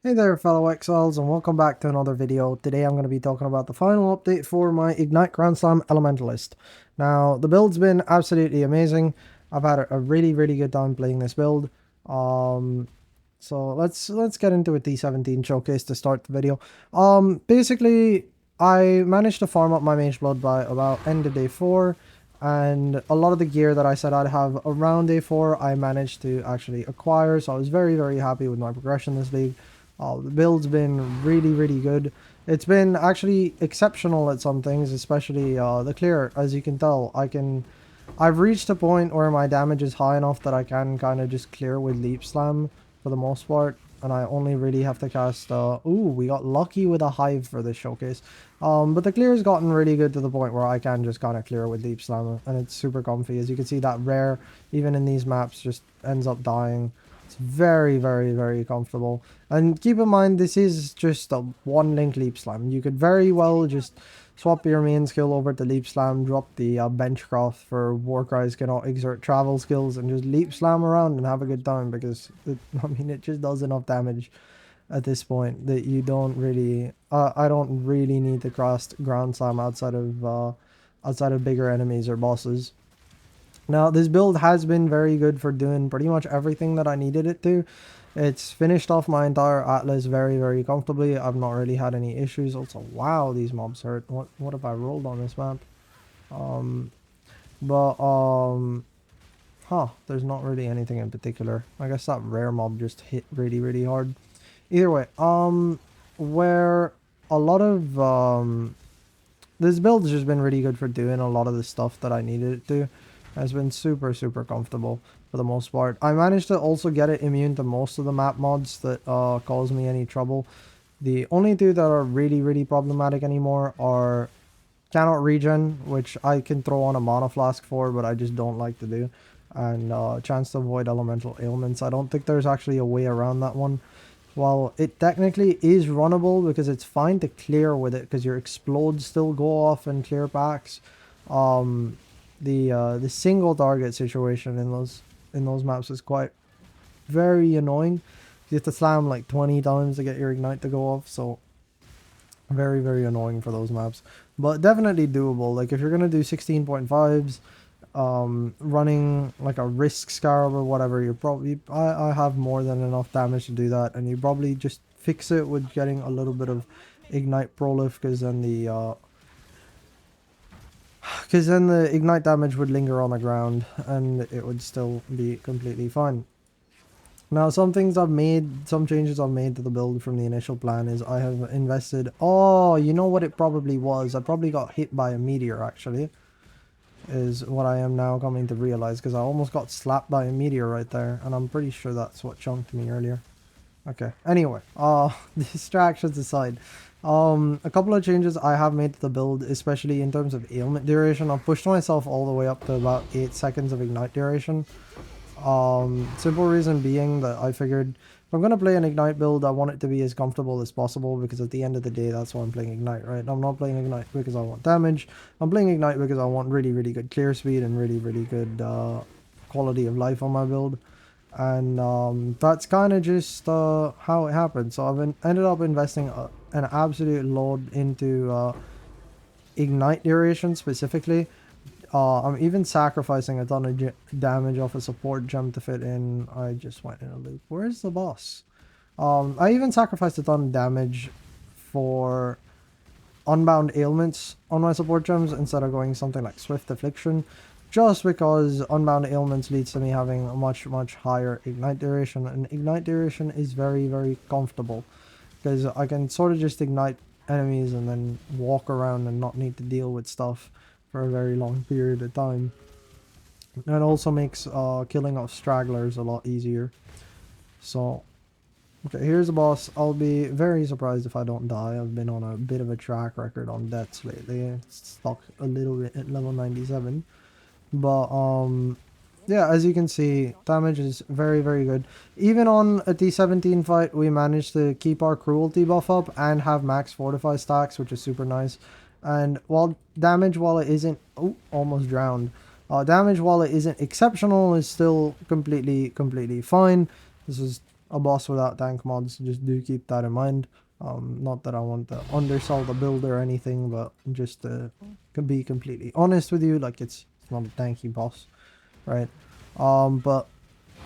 Hey there fellow Exiles and welcome back to another video. Today I'm going to be talking about the final update for my Ignite Grand Slam Elementalist. Now the build's been absolutely amazing. I've had a really good time playing this build. So let's get into a T17 Showcase to start the video. Basically I managed to farm up my mage blood by about end of day 4. And a lot of the gear that I said I'd have around day 4 I managed to actually acquire. So I was very happy with my progression this league. The build's been really good. It's been actually exceptional at some things, especially the clear. As you can tell, I've reached a point where my damage is high enough that I can kind of just clear with Leap Slam for the most part, and I only really have to cast. Ooh, we got lucky with a hive for this showcase. But the clear has gotten really good to the point where I can just kind of clear with Leap Slam, and it's super comfy. As you can see, that rare, even in these maps, just ends up dying. It's very comfortable. And keep in mind, this is just a one-link Leap Slam. You could very well just swap your main skill over to Leap Slam, drop the Benchcraft for Warcries cannot exert travel skills, and just Leap Slam around and have a good time, because it just does enough damage at this point that you don't really... I don't really need to cast Grand Slam outside of bigger enemies or bosses. Now, this build has been very good for doing pretty much everything that I needed it to. It's finished off my entire Atlas very comfortably. I've not really had any issues. Also, wow, these mobs hurt. What have I rolled on this map? There's not really anything in particular. I guess that rare mob just hit really hard. Either way, where a lot of, this build has just been really good for doing a lot of the stuff that I needed it to. It's been super comfortable for the most part. I managed to also get it immune to most of the map mods that cause me any trouble. The only two that are really problematic anymore are cannot regen, which I can throw on a mana flask for, but I just don't like to do. And chance to avoid elemental ailments. I don't think there's actually a way around that one. While it technically is runnable because it's fine to clear with it because your explodes still go off and clear packs. The single target situation in those maps is quite very annoying. You have to slam like 20 times to get your ignite to go off, so very annoying for those maps, but definitely doable. Like if you're gonna do 16.5s, running like a risk scarab or whatever, you're probably I have more than enough damage to do that, and you probably just fix it with getting a little bit of ignite prolif, because then the ignite damage would linger on the ground and it would still be completely fine. Now, some changes I've made to the build from the initial plan is I have invested... Oh, you know what it probably was? I probably got hit by a meteor, actually. Is what I am now coming to realize, because I almost got slapped by a meteor right there, and I'm pretty sure that's what chunked me earlier. Okay, anyway, distractions aside, a couple of changes I have made to the build, especially in terms of ailment duration. I've pushed myself all the way up to about 8 seconds of ignite duration. Simple reason being that I figured if I'm going to play an ignite build, I want it to be as comfortable as possible, because at the end of the day, that's why I'm playing ignite, right? I'm not playing ignite because I want damage. I'm playing ignite because I want really good clear speed and really good quality of life on my build. And that's kind of just how it happened. So I've ended up investing an absolute load into ignite duration specifically. I'm even sacrificing a ton of damage off a support gem to fit in. I just went in a loop. Where's the boss? I even sacrificed a ton of damage for unbound ailments on my support gems instead of going something like Swift Affliction, just because unbound ailments leads to me having a much higher ignite duration, and ignite duration is very comfortable because I can sort of just ignite enemies and then walk around and not need to deal with stuff for a very long period of time. That also makes killing off stragglers a lot easier. So okay, here's the boss. I'll be very surprised if I don't die. I've been on a bit of a track record on deaths lately. It's stuck a little bit at level 97. But yeah, as you can see, damage is very good. Even on a T17 fight, we managed to keep our cruelty buff up and have max fortify stacks, which is super nice. And while it isn't... Oh, almost drowned. Damage, while it isn't exceptional, is still completely fine. This is a boss without tank mods, just do keep that in mind. Not that I want to undersell the build or anything, but just to be completely honest with you, like it's not a tanky boss, right? But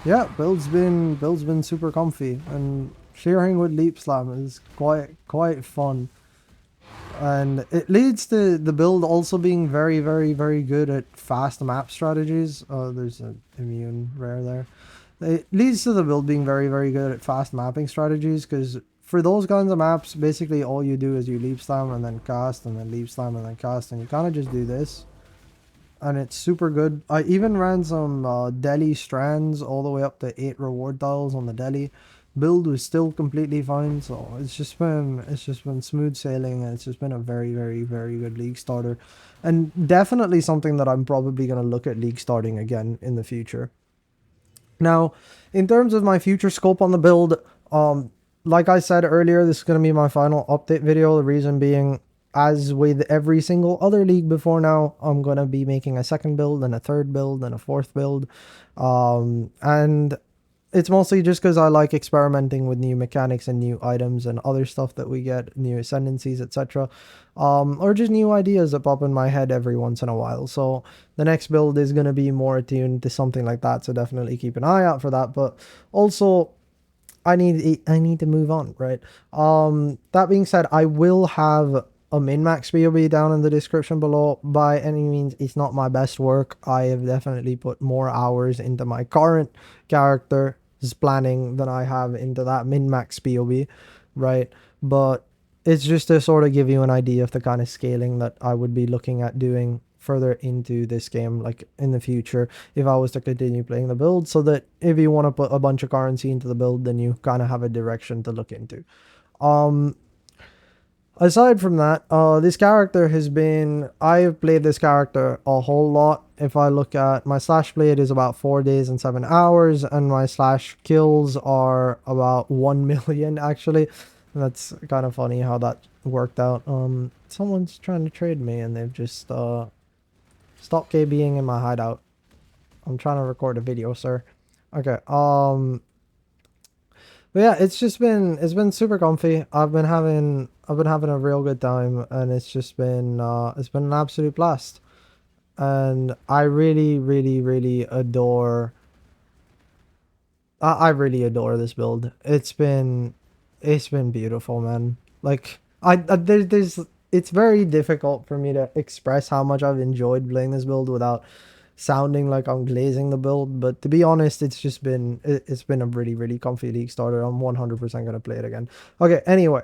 yeah, build's been super comfy, and clearing with leap slam is quite fun. And it leads to the build also being very good at fast map strategies. Oh, there's an immune rare there. It leads to the build being very good at fast mapping strategies, because for those kinds of maps, basically all you do is you leap slam and then cast and then leap slam and then cast, and you kind of just do this. And it's super good. I even ran some Delhi strands all the way up to 8 reward tiles on the Delhi. Build was still completely fine, so it's just been smooth sailing, and it's just been a very good league starter, and definitely something that I'm probably gonna look at league starting again in the future. Now, in terms of my future scope on the build, like I said earlier, this is going to be my final update video. The reason being, as with every single other league before now, I'm going to be making a second build and a third build and a fourth build. And it's mostly just because I like experimenting with new mechanics and new items and other stuff that we get, new ascendancies, etc. Or just new ideas that pop in my head every once in a while. So the next build is going to be more attuned to something like that. So definitely keep an eye out for that. But also, I need to move on, right? That being said, I will have a min-max PoB down in the description below. By any means, it's not my best work. I have definitely put more hours into my current character's planning than I have into that min-max PoB, right? But it's just to sort of give you an idea of the kind of scaling that I would be looking at doing further into this game, like in the future, if I was to continue playing the build, so that if you want to put a bunch of currency into the build, then you kind of have a direction to look into. Aside from that, this character has been, I've played this character a whole lot. If I look at my slash play, it is about 4 days and 7 hours, and my slash kills are about 1 million actually. That's kind of funny how that worked out. Someone's trying to trade me, and they've just stopped KBing in my hideout. I'm trying to record a video, sir. Okay. But yeah, it's been super comfy. I've been having a real good time, and it's been an absolute blast. And I really adore. I really adore this build. It's been beautiful, man. Like there's it's very difficult for me to express how much I've enjoyed playing this build without sounding like I'm glazing the build. But to be honest, it's been a really comfy league starter. I'm 100% gonna play it again. Okay, anyway,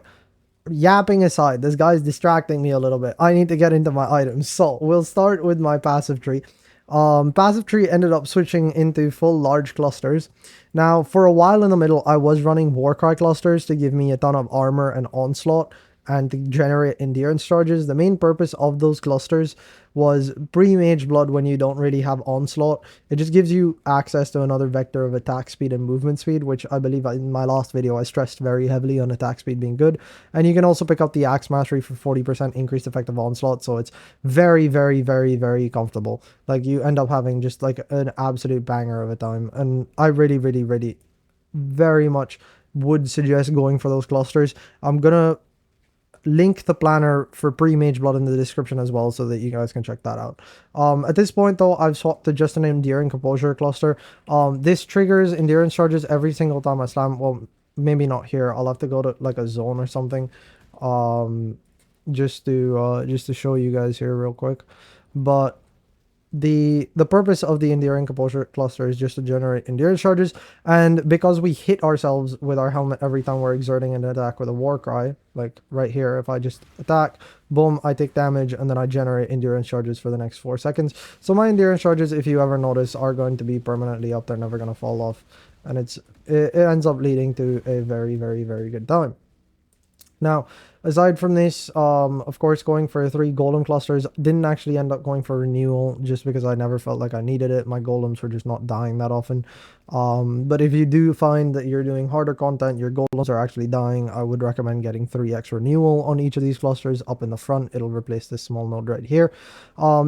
yapping aside, this guy's distracting me a little bit. I need to get into my items. So we'll start with my passive tree. Passive tree ended up switching into full large clusters. Now, for a while in the middle, I was running Warcry clusters to give me a ton of armor and onslaught and to generate endurance charges. The main purpose of those clusters was pre-mage blood when you don't really have onslaught. It just gives you access to another vector of attack speed and movement speed, which I believe in my last video I stressed very heavily on attack speed being good. And you can also pick up the axe mastery for 40% increased effective onslaught, so it's very comfortable. Like, you end up having just like an absolute banger of a time, and I really very much would suggest going for those clusters. I'm gonna link the planner for pre-mage blood in the description as well, so that you guys can check that out. At this point though, I've swapped to just an enduring composure cluster. This triggers endurance charges every single time I slam. Well, maybe not here, I'll have to go to like a zone or something, just to show you guys here real quick. But the purpose of the enduring composure cluster is just to generate endurance charges, and because we hit ourselves with our helmet every time we're exerting an attack with a war cry, like right here, if I just attack, boom, I take damage, and then I generate endurance charges for the next 4 seconds. So my endurance charges, if you ever notice, are going to be permanently up. They're never going to fall off, and it ends up leading to a very good time. Now, aside from this, of course, going for 3 golem clusters, didn't actually end up going for renewal just because I never felt like I needed it. My golems were just not dying that often. But if you do find that you're doing harder content, your golems are actually dying, I would recommend getting 3x renewal on each of these clusters up in the front. It'll replace this small node right here.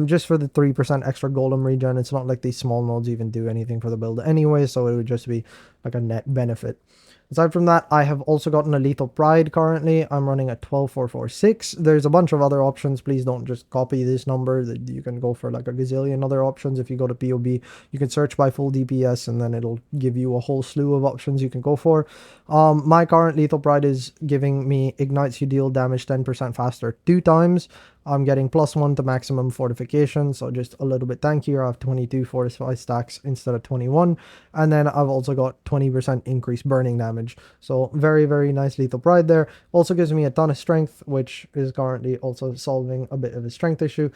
Just for the 3% extra golem regen. It's not like these small nodes even do anything for the build anyway, so it would just be like a net benefit. Aside from that, I have also gotten a Lethal Pride currently. I'm running at 12446. There's a bunch of other options. Please don't just copy this number. You can go for like a gazillion other options. If you go to PoB, you can search by full DPS and then it'll give you a whole slew of options you can go for. My current Lethal Pride is giving me ignites you deal damage 10% faster 2 times. I'm getting +1 to maximum fortification, so just a little bit tankier. I have 22 fortify stacks instead of 21. And then I've also got 20% increased burning damage. So very, very nice Lethal Pride there. Also gives me a ton of strength, which is currently also solving a bit of a strength issue.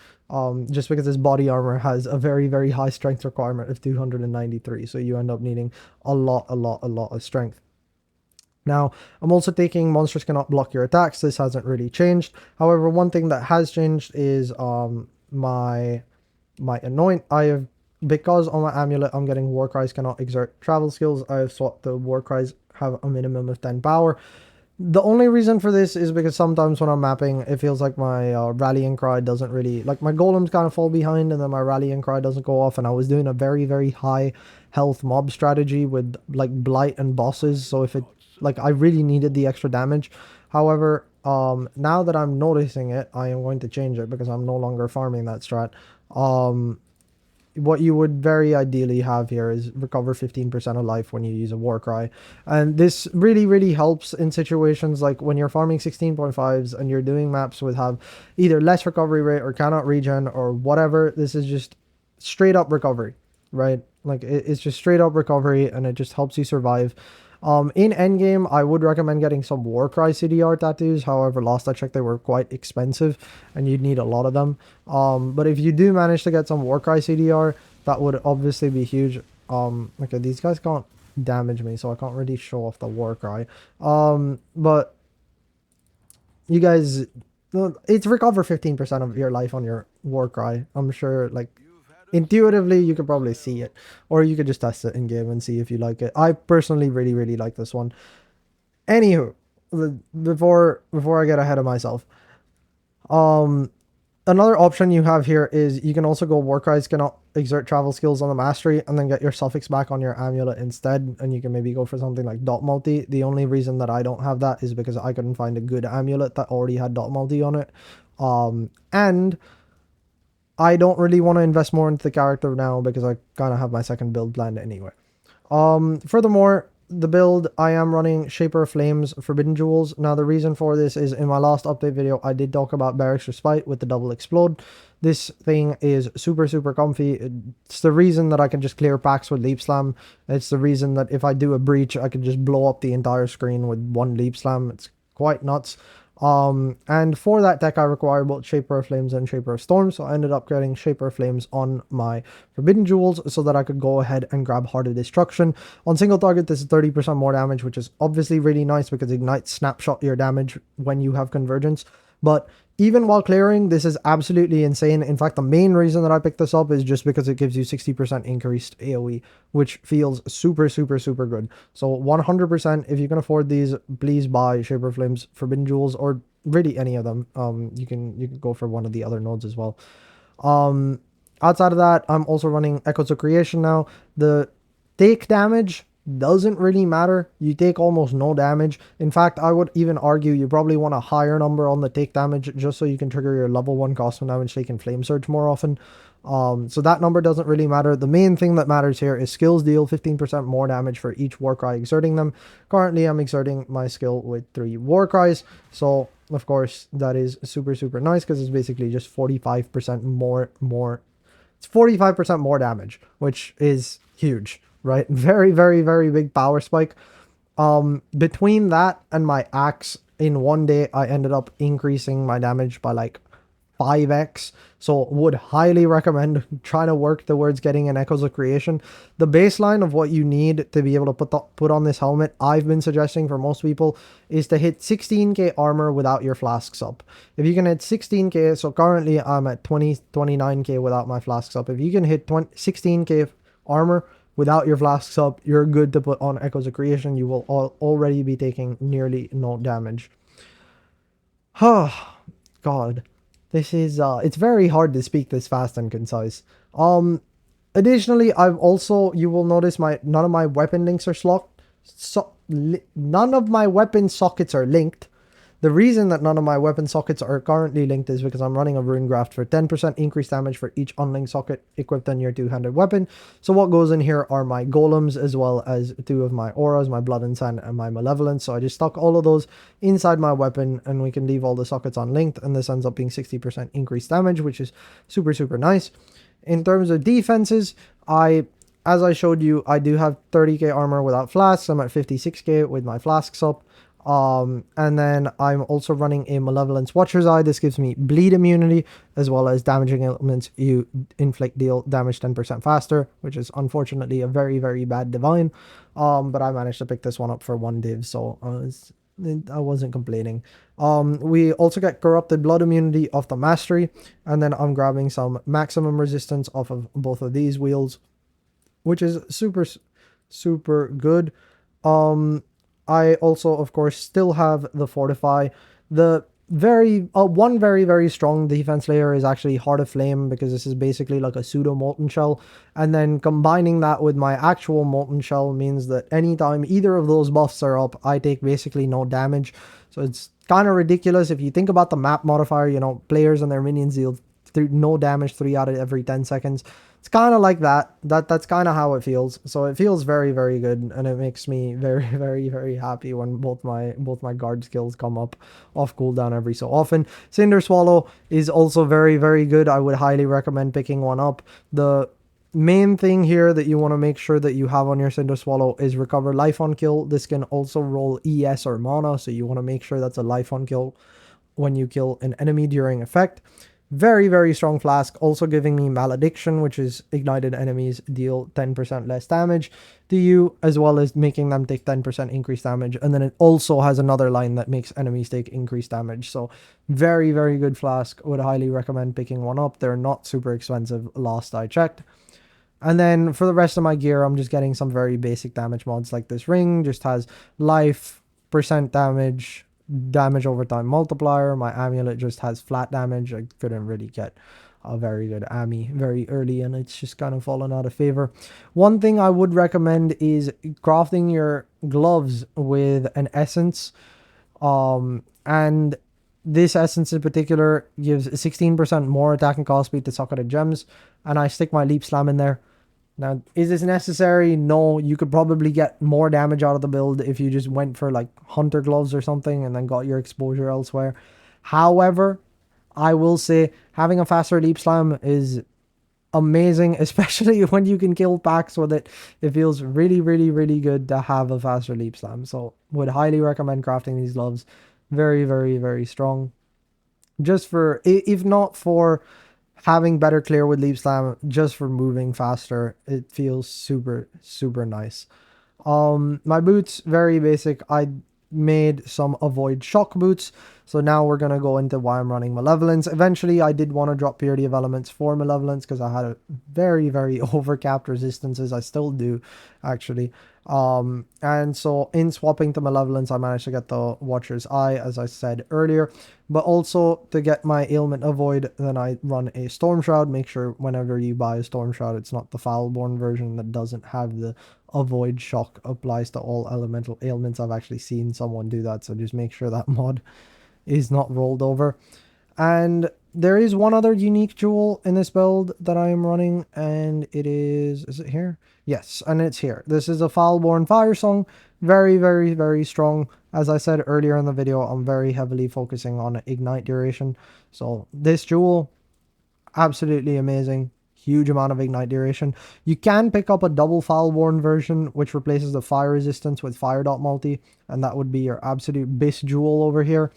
Just because his body armor has a very, very high strength requirement of 293. So you end up needing a lot of strength. Now, I'm also taking monsters cannot block your attacks. This hasn't really changed. However, one thing that has changed is my anoint. Because on my amulet I'm getting war cries cannot exert travel skills, I have swapped the war cries have a minimum of 10 power. The only reason for this is because sometimes when I'm mapping, it feels like my rallying cry doesn't really, like my golems kind of fall behind and then my rallying cry doesn't go off, and I was doing a very, very high health mob strategy with like blight and bosses, so if it, like I really needed the extra damage. However, now that I'm noticing it, I am going to change it because I'm no longer farming that strat. What you would very ideally have here is recover 15% of life when you use a war cry, and this really helps in situations like when you're farming 16.5s and you're doing maps with have either less recovery rate or cannot regen or whatever. This is just straight up recovery, right? Like it's just straight up recovery, and it just helps you survive. In endgame, I would recommend getting some Warcry CDR tattoos. However, last I checked, they were quite expensive and you'd need a lot of them. But if you do manage to get some Warcry CDR, that would obviously be huge. Okay, these guys can't damage me, so I can't really show off the Warcry. But you guys, it's recover 15% of your life on your Warcry. I'm sure, like, intuitively you could probably see it, or you could just test it in game and see if you like it. I personally really like this one. Anywho, before I get ahead of myself, another option you have here is you can also go war cries cannot exert travel skills on the mastery and then get your suffix back on your amulet instead, and you can maybe go for something like dot multi. The only reason that I don't have that is because I couldn't find a good amulet that already had dot multi on it, and I don't really want to invest more into the character now because I kind of have my second build planned anyway. Furthermore, the build, I am running Shaper of Flames Forbidden Jewels. Now, the reason for this is in my last update video, I did talk about Barracks Respite with the double explode. This thing is super comfy. It's the reason that I can just clear packs with Leap Slam. It's the reason that if I do a breach, I can just blow up the entire screen with one Leap Slam. It's quite nuts. And for that deck, I require both Shaper of Flames and Shaper of Storms, so I ended up getting Shaper of Flames on my Forbidden Jewels so that I could go ahead and grab Heart of Destruction. On single target, this is 30% more damage, which is obviously really nice because Ignite snapshot your damage when you have Convergence. But even while clearing, this is absolutely insane. In fact, the main reason that I picked this up is just because it gives you 60% increased AoE, which feels super good. So 100%, if you can afford these, please buy Shaper of Flames Forbidden Jewels, or really any of them. You can go for one of the other nodes as well. Outside of that, I'm also running Echoes of Creation now. The take damage doesn't really matter. You take almost no damage. In fact, I would even argue you probably want a higher number on the take damage just so you can trigger your level 1 custom damage taking Flame Surge more often. So that number doesn't really matter. The main thing that matters here is skills deal 15% more damage for each Warcry exerting them. Currently, I'm exerting my skill with 3 Warcries, so of course that is super nice because it's basically just 45% more. It's 45% more damage, which is huge, right? Very big power spike. Between that and my axe, in one day I ended up increasing my damage by like 5x, so would highly recommend trying to work towards getting an Echoes of Creation. The baseline of what you need to be able to put on this helmet, I've been suggesting for most people, is to hit 16k armor without your flasks up. If you can hit 16k, so currently I'm at 29k without my flasks up. If you can hit 16k armor without your flasks up, you're good to put on Echoes of Creation. You will already be taking nearly no damage. Oh god, this is it's very hard to speak this fast and concise. Additionally, I've also, you will notice none of my weapon links are none of my weapon sockets are linked. The reason that none of my weapon sockets are currently linked is because I'm running a Runegraft for 10% increased damage for each unlinked socket equipped on your two-handed weapon. So what goes in here are my golems as well as two of my auras, my blood and sand and my malevolence. So I just stuck all of those inside my weapon and we can leave all the sockets unlinked, and this ends up being 60% increased damage, which is super, super nice. In terms of defenses, as I showed you, I do have 30k armor without flasks. I'm at 56k with my flasks up. And then I'm also running a Malevolence Watcher's Eye. This gives me bleed immunity as well as damaging elements you inflict deal damage 10% faster, which is unfortunately a very, very bad divine. But I managed to pick this one up for one div, so I wasn't complaining. We also get corrupted blood immunity off the mastery, and then I'm grabbing some maximum resistance off of both of these wheels, which is super, super good. I also, of course, still have the Fortify. The one very, very strong defense layer is actually Heart of Flame, because this is basically like a pseudo Molten Shell. And then combining that with my actual Molten Shell means that anytime either of those buffs are up, I take basically no damage. So it's kind of ridiculous. If you think about the map modifier, you know, players and their minions deal no damage 3 out of every 10 seconds. It's kind of like that. That's kind of how it feels. So it feels very, very good, and it makes me very, very, very happy when both my guard skills come up off cooldown every so often. Cinderswallow is also very, very good. I would highly recommend picking one up. The main thing here that you want to make sure that you have on your Cinderswallow is recover life on kill. This can also roll ES or mana, so you want to make sure that's a life on kill when you kill an enemy during effect. Very, very strong flask, also giving me Malediction, which is ignited enemies deal 10% less damage to you, as well as making them take 10% increased damage. And then it also has another line that makes enemies take increased damage. So very, very good flask. Would highly recommend picking one up. They're not super expensive last I checked. And then for the rest of my gear, I'm just getting some very basic damage mods, like this ring just has life, percent damage over time multiplier. My amulet just has flat damage. I couldn't really get a very good Ami very early, and it's just kind of fallen out of favor. One thing I would recommend is crafting your gloves with an essence, and this essence in particular gives 16% more attack and cast speed to socketed gems, and I stick my leap slam in there. Now, is this necessary? No, you could probably get more damage out of the build if you just went for like hunter gloves or something and then got your exposure elsewhere. However, I will say having a faster leap slam is amazing, especially when you can kill packs with it. It feels really, really, really good to have a faster leap slam. So would highly recommend crafting these gloves. Very, very, very strong. Just for, if not for having better clear with leap slam, just for moving faster, it feels super, super nice. My boots, very basic. I made some avoid shock boots, so now we're gonna go into why I'm running Malevolence. Eventually I did want to drop Purity of Elements for Malevolence because I had a very, very overcapped resistances. I still do, actually. And so in swapping to Malevolence, I managed to get the Watcher's Eye, as I said earlier. But also to get my ailment avoid, then I run a Storm Shroud. Make sure whenever you buy a Storm Shroud, it's not the Foulborn version that doesn't have the avoid shock applies to all elemental ailments. I've actually seen someone do that, so just make sure that mod is not rolled over. And there is one other unique jewel in this build that I am running, and it is it here? Yes, and it's here. This is a Foulborn Firesong. Very, very, very strong. As I said earlier in the video, I'm very heavily focusing on ignite duration. So this jewel, absolutely amazing. Huge amount of ignite duration. You can pick up a double Foulborn version, which replaces the fire resistance with fire dot multi, and that would be your absolute best jewel over here.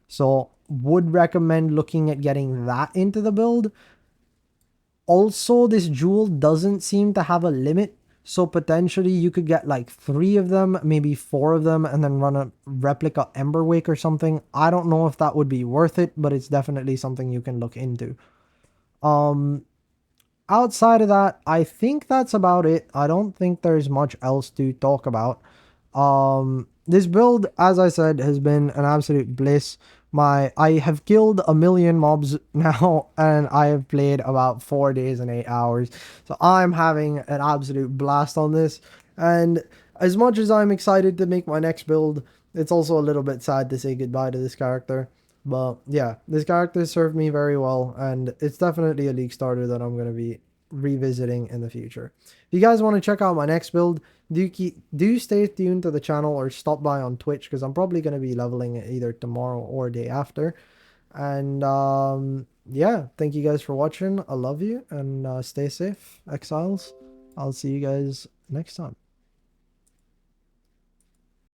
So would recommend looking at getting that into the build. Also, this jewel doesn't seem to have a limit, so potentially you could get like 3 of them, maybe 4 of them, and then run a replica Emberwake or something. I don't know if that would be worth it, but it's definitely something you can look into. Outside of that, I think that's about it. I don't think there's much else to talk about. This build, as I said, has been an absolute bliss. I have killed 1 million mobs now, and I have played about 4 days and 8 hours. So I'm having an absolute blast on this. And As much as I'm excited to make my next build, it's also a little bit sad to say goodbye to this character. But yeah, this character served me very well, and it's definitely a league starter that I'm going to be revisiting in the future. If you guys want to check out my next build, do stay tuned to the channel or stop by on Twitch, because I'm probably going to be leveling it either tomorrow or day after. And yeah, thank you guys for watching. I love you, and stay safe, Exiles. I'll see you guys next time.